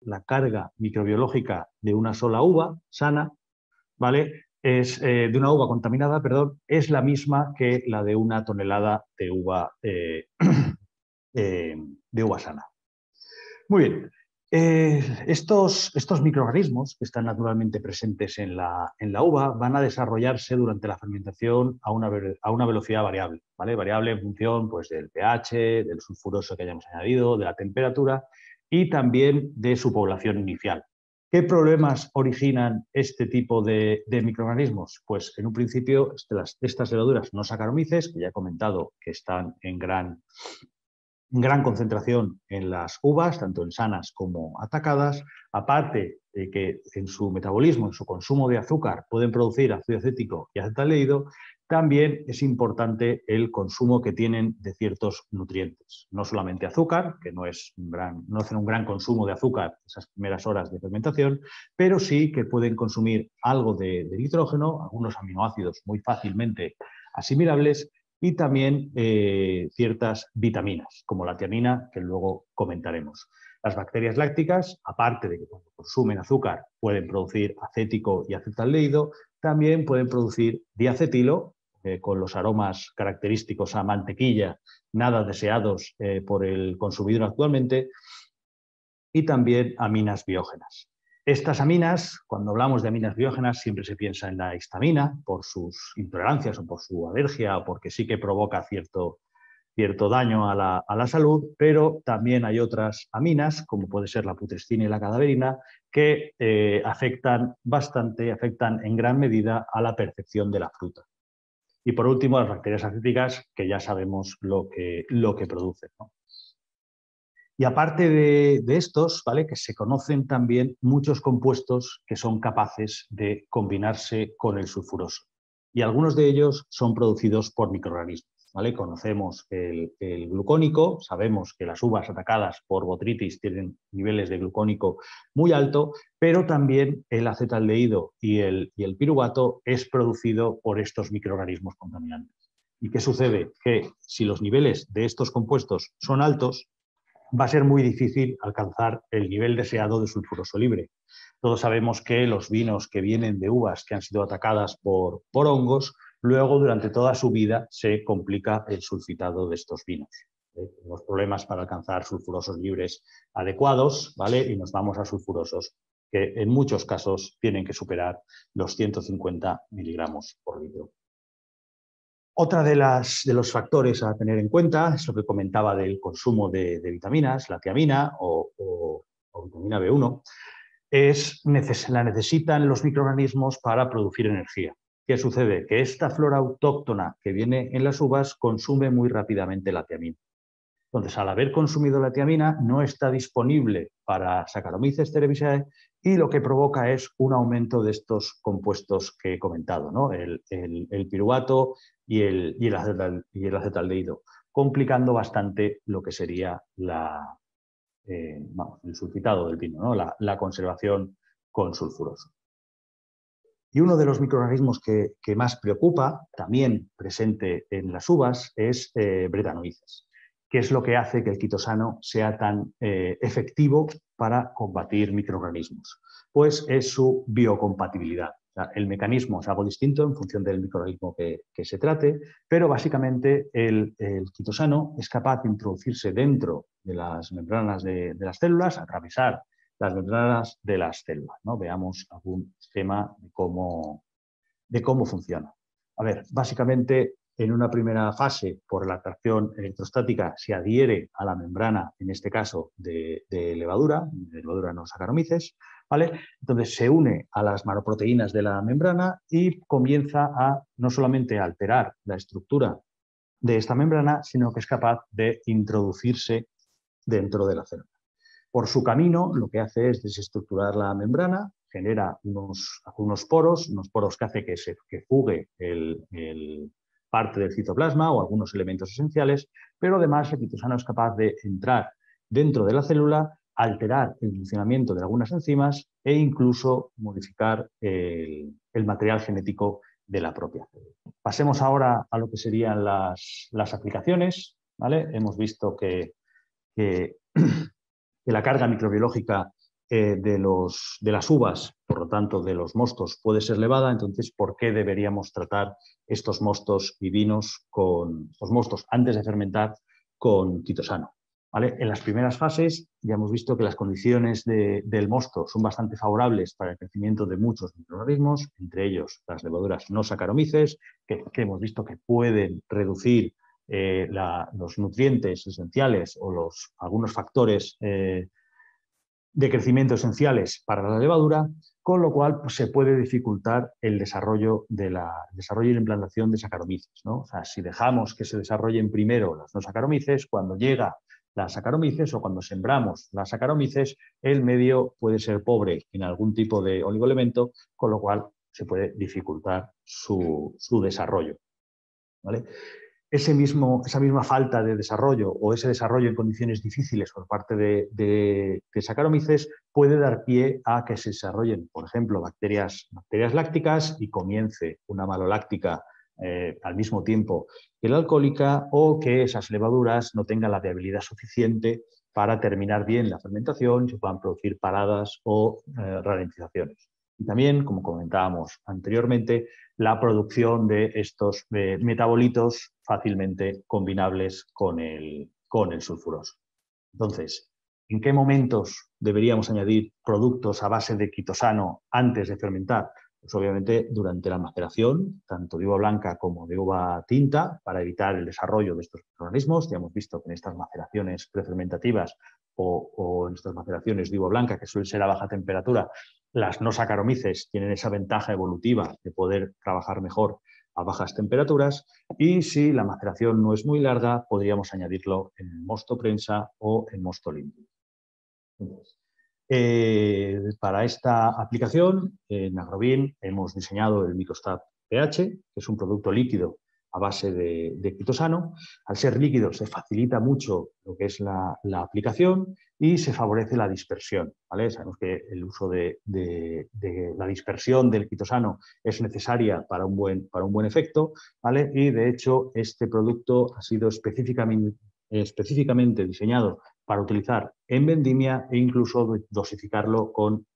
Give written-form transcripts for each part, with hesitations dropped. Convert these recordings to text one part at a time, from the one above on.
la carga microbiológica de una sola uva sana, ¿vale? De una uva contaminada, perdón, es la misma que la de una tonelada de uva, de uva sana. Muy bien. Estos microorganismos que están naturalmente presentes en la uva van a desarrollarse durante la fermentación a una velocidad variable, ¿vale? Variable en función, pues, del pH, del sulfuroso que hayamos añadido, de la temperatura y también de su población inicial. ¿Qué problemas originan este tipo de microorganismos? Pues en un principio estas levaduras no Saccharomyces, que ya he comentado que están en gran concentración en las uvas, tanto en sanas como atacadas, aparte de que en su metabolismo, en su consumo de azúcar, pueden producir ácido acético y acetaldehído, también es importante el consumo que tienen de ciertos nutrientes. No solamente azúcar, que no hacen un gran consumo de azúcar esas primeras horas de fermentación, pero sí que pueden consumir algo de nitrógeno, algunos aminoácidos muy fácilmente asimilables, y también ciertas vitaminas, como la tiamina, que luego comentaremos. Las bacterias lácticas, aparte de que cuando consumen azúcar pueden producir acético y acetaldehído, también pueden producir diacetilo, con los aromas característicos a mantequilla, nada deseados por el consumidor actualmente, y también aminas biógenas. Estas aminas, cuando hablamos de aminas biógenas, siempre se piensa en la histamina por sus intolerancias o por su alergia o porque sí que provoca cierto daño a la salud, pero también hay otras aminas, como puede ser la putrescina y la cadaverina, que afectan en gran medida a la percepción de la fruta. Y por último, las bacterias acéticas, que ya sabemos lo que producen, ¿no? Y aparte de estos, ¿vale?, que se conocen también muchos compuestos que son capaces de combinarse con el sulfuroso. Y algunos de ellos son producidos por microorganismos, ¿vale? Conocemos el glucónico, sabemos que las uvas atacadas por botrytis tienen niveles de glucónico muy alto, pero también el acetaldehído y el piruvato es producido por estos microorganismos contaminantes. ¿Y qué sucede? Que si los niveles de estos compuestos son altos, va a ser muy difícil alcanzar el nivel deseado de sulfuroso libre. Todos sabemos que los vinos que vienen de uvas que han sido atacadas por hongos, luego durante toda su vida se complica el sulfitado de estos vinos. Tenemos problemas para alcanzar sulfurosos libres adecuados, ¿vale? Y nos vamos a sulfurosos que en muchos casos tienen que superar los 150 miligramos por litro. Otra de los factores a tener en cuenta es lo que comentaba del consumo de vitaminas, la tiamina o vitamina B1, la necesitan los microorganismos para producir energía. ¿Qué sucede? Que esta flora autóctona que viene en las uvas consume muy rápidamente la tiamina. Entonces, al haber consumido la tiamina, no está disponible para Saccharomyces cerevisiae y lo que provoca es un aumento de estos compuestos que he comentado, ¿no? El piruvato y el acetaldehído, complicando bastante lo que sería el sulfitado del vino, ¿no? La conservación con sulfuroso. Y uno de los microorganismos que más preocupa, también presente en las uvas, es Brettanomyces, que es lo que hace que el quitosano sea tan efectivo para combatir microorganismos. Pues es su biocompatibilidad. O sea, el mecanismo es algo distinto en función del microorganismo que se trate, pero básicamente el quitosano es capaz de introducirse dentro de las membranas de las células, atravesar las membranas de las células, ¿no? Veamos algún esquema de cómo funciona. A ver, básicamente, en una primera fase, por la atracción electrostática, se adhiere a la membrana, en este caso, de levadura no Saccharomyces, ¿vale? Entonces se une a las manoproteínas de la membrana y comienza a no solamente alterar la estructura de esta membrana, sino que es capaz de introducirse dentro de la célula. Por su camino, lo que hace es desestructurar la membrana, genera unos poros que hace que fugue parte del citoplasma o algunos elementos esenciales, pero además el quitosano es capaz de entrar dentro de la célula, alterar el funcionamiento de algunas enzimas e incluso modificar el material genético de la propia célula. Pasemos ahora a lo que serían las aplicaciones, ¿vale? Hemos visto que la carga microbiológica de las uvas, por lo tanto de los mostos, puede ser levada. Entonces, ¿por qué deberíamos tratar estos mostos y vinos los mostos antes de fermentar con quitosano? ¿Vale? En las primeras fases ya hemos visto que las condiciones del mosto son bastante favorables para el crecimiento de muchos microorganismos, entre ellos las levaduras no Saccharomyces, que hemos visto que pueden reducir los nutrientes esenciales o algunos factores de crecimiento esenciales para la levadura, con lo cual pues, se puede dificultar el desarrollo y la implantación de Saccharomyces, ¿no? O sea, si dejamos que se desarrollen primero las no Saccharomyces, cuando llega las Saccharomyces o cuando sembramos las Saccharomyces, el medio puede ser pobre en algún tipo de oligoelemento, con lo cual se puede dificultar su desarrollo, ¿vale? Esa misma falta de desarrollo o ese desarrollo en condiciones difíciles por parte de Saccharomyces puede dar pie a que se desarrollen, por ejemplo, bacterias lácticas y comience una maloláctica al mismo tiempo que la alcohólica, o que esas levaduras no tengan la viabilidad suficiente para terminar bien la fermentación y se puedan producir paradas o ralentizaciones. Y también, como comentábamos anteriormente, la producción de estos metabolitos fácilmente combinables con el sulfuroso. Entonces, ¿en qué momentos deberíamos añadir productos a base de quitosano antes de fermentar? Pues obviamente durante la maceración, tanto de uva blanca como de uva tinta, para evitar el desarrollo de estos microorganismos. Ya hemos visto que en estas maceraciones prefermentativas o en estas maceraciones de uva blanca, que suelen ser a baja temperatura, las no Saccharomyces tienen esa ventaja evolutiva de poder trabajar mejor a bajas temperaturas, y si la maceración no es muy larga, podríamos añadirlo en mosto prensa o en mosto limpio. Entonces, para esta aplicación, en Agrobin hemos diseñado el Microstab pH, que es un producto líquido a base de quitosano. Al ser líquido se facilita mucho lo que es la aplicación y se favorece la dispersión, ¿vale? Sabemos que el uso de la dispersión del quitosano es necesaria para un buen efecto, ¿vale? Y de hecho este producto ha sido específicamente diseñado para utilizar en vendimia e incluso dosificarlo con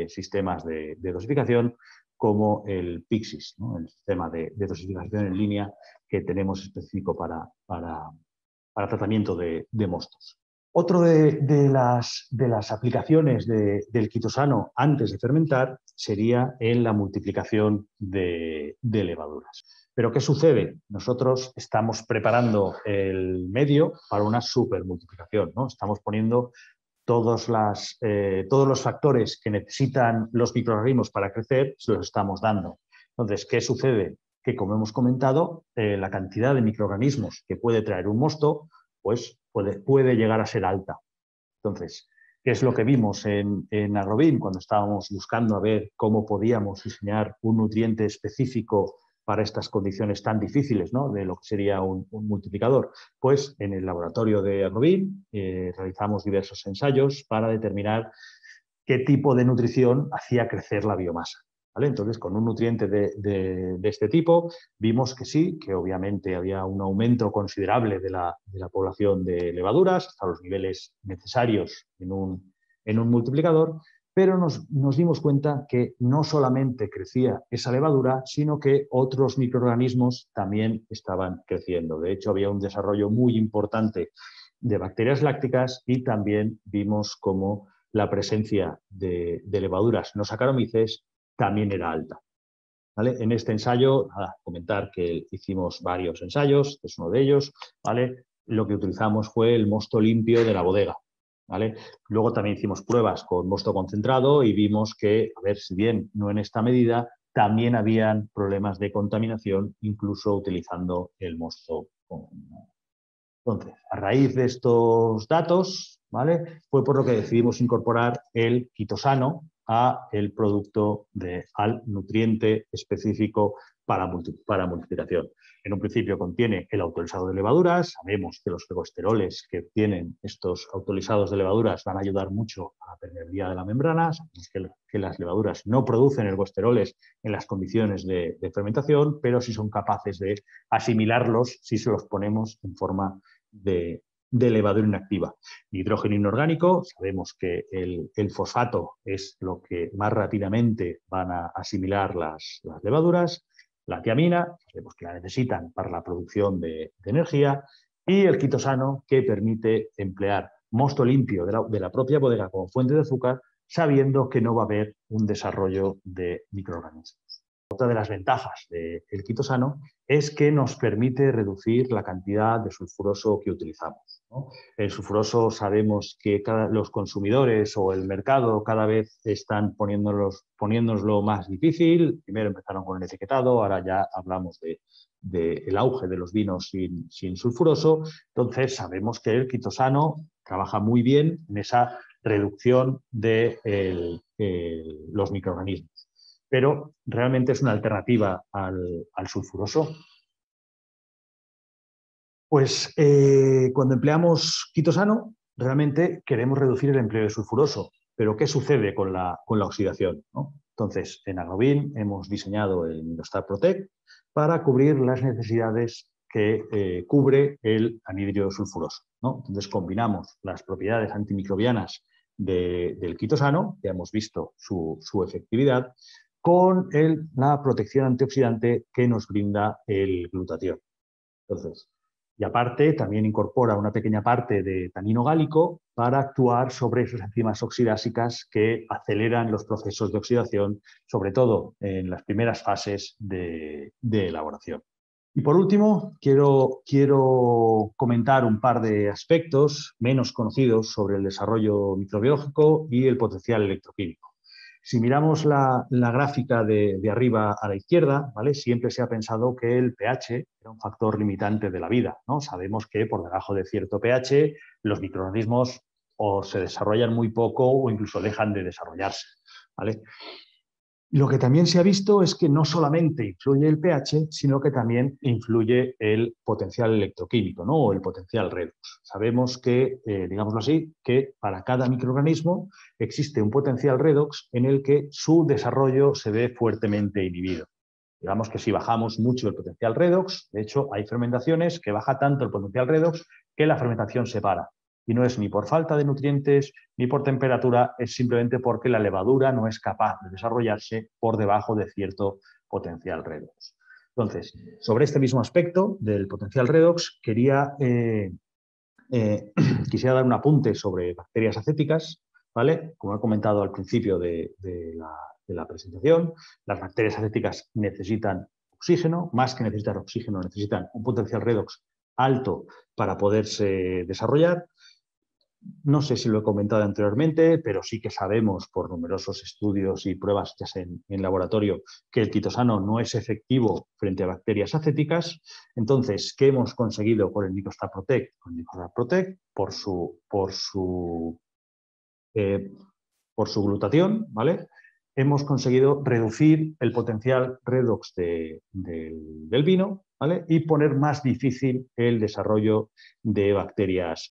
sistemas de dosificación como el Pyxis, ¿no? El sistema de dosificación en línea que tenemos específico para tratamiento de mostos. Otro de las aplicaciones del quitosano antes de fermentar sería en la multiplicación de levaduras. Pero ¿qué sucede? Nosotros estamos preparando el medio para una supermultiplicación, ¿no? Estamos poniendo todos los factores que necesitan los microorganismos para crecer, se los estamos dando. Entonces, ¿qué sucede? Que, como hemos comentado, la cantidad de microorganismos que puede traer un mosto pues puede llegar a ser alta. Entonces, ¿qué es lo que vimos en Agrobin cuando estábamos buscando a ver cómo podíamos diseñar un nutriente específico para estas condiciones tan difíciles, ¿no? De lo que sería un multiplicador? Pues en el laboratorio de Agrobin realizamos diversos ensayos para determinar qué tipo de nutrición hacía crecer la biomasa, ¿vale? Entonces, con un nutriente de este tipo, vimos que sí, que obviamente había un aumento considerable de la población de levaduras hasta los niveles necesarios en un multiplicador, pero nos dimos cuenta que no solamente crecía esa levadura, sino que otros microorganismos también estaban creciendo. De hecho, había un desarrollo muy importante de bacterias lácticas y también vimos cómo la presencia de levaduras no Saccharomyces también era alta, ¿vale? En este ensayo, comentar que hicimos varios ensayos, este es uno de ellos, ¿vale? Lo que utilizamos fue el mosto limpio de la bodega, ¿vale? Luego también hicimos pruebas con mosto concentrado y vimos que, a ver, si bien no en esta medida, también habían problemas de contaminación, incluso utilizando el mosto concentrado. Entonces, a raíz de estos datos, ¿vale? Fue por lo que decidimos incorporar el quitosano al nutriente específico para multiplicación. En un principio contiene el autolisado de levaduras. Sabemos que los fegosteroles que tienen estos autolisados de levaduras van a ayudar mucho a la permeabilidad de la membrana. Sabemos que las levaduras no producen ergosteroles en las condiciones de fermentación, pero sí son capaces de asimilarlos si se los ponemos en forma de de levadura inactiva. Nitrógeno inorgánico, sabemos que el fosfato es lo que más rápidamente van a asimilar las levaduras, la tiamina, sabemos que la necesitan para la producción de energía, y el quitosano, que permite emplear mosto limpio de la propia bodega como fuente de azúcar, sabiendo que no va a haber un desarrollo de microorganismos. Otra de las ventajas del quitosano es que nos permite reducir la cantidad de sulfuroso que utilizamos, ¿no? El sulfuroso sabemos que los consumidores o el mercado cada vez están poniéndonoslo más difícil. Primero empezaron con el etiquetado, ahora ya hablamos del auge de los vinos sin sulfuroso. Entonces sabemos que el quitosano trabaja muy bien en esa reducción de los microorganismos. Pero realmente es una alternativa al sulfuroso. Pues cuando empleamos quitosano, realmente queremos reducir el empleo de sulfuroso. Pero ¿qué sucede con la oxidación, ¿no? Entonces, en Agrobin hemos diseñado el Nitrostar Protect para cubrir las necesidades que cubre el anhidro sulfuroso, ¿no? Entonces, combinamos las propiedades antimicrobianas del quitosano, ya hemos visto su efectividad, con la protección antioxidante que nos brinda el glutatión. Entonces, y aparte también incorpora una pequeña parte de tanino gálico para actuar sobre esas enzimas oxidásicas que aceleran los procesos de oxidación, sobre todo en las primeras fases de elaboración. Y por último, quiero comentar un par de aspectos menos conocidos sobre el desarrollo microbiológico y el potencial electroquímico. Si miramos la gráfica de arriba a la izquierda, ¿vale? Siempre se ha pensado que el pH era un factor limitante de la vida, ¿no? Sabemos que por debajo de cierto pH los microorganismos o se desarrollan muy poco o incluso dejan de desarrollarse, ¿vale? Lo que también se ha visto es que no solamente influye el pH, sino que también influye el potencial electroquímico, ¿no? O el potencial redox. Sabemos que, digámoslo así, que para cada microorganismo existe un potencial redox en el que su desarrollo se ve fuertemente inhibido. Digamos que si bajamos mucho el potencial redox, de hecho hay fermentaciones que baja tanto el potencial redox que la fermentación se para. Y no es ni por falta de nutrientes ni por temperatura, es simplemente porque la levadura no es capaz de desarrollarse por debajo de cierto potencial redox. Entonces, sobre este mismo aspecto del potencial redox, quisiera dar un apunte sobre bacterias acéticas, ¿vale? Como he comentado al principio de la presentación, las bacterias acéticas necesitan oxígeno, más que necesitar oxígeno, necesitan un potencial redox alto para poderse desarrollar. No sé si lo he comentado anteriormente, pero sí que sabemos por numerosos estudios y pruebas hechas en laboratorio que el quitosano no es efectivo frente a bacterias acéticas. Entonces, ¿qué hemos conseguido con el Nitrostar Protect? Con el Nitrostar Protect, por su glutatión, ¿vale? Hemos conseguido reducir el potencial redox del vino, ¿vale? Y poner más difícil el desarrollo de bacterias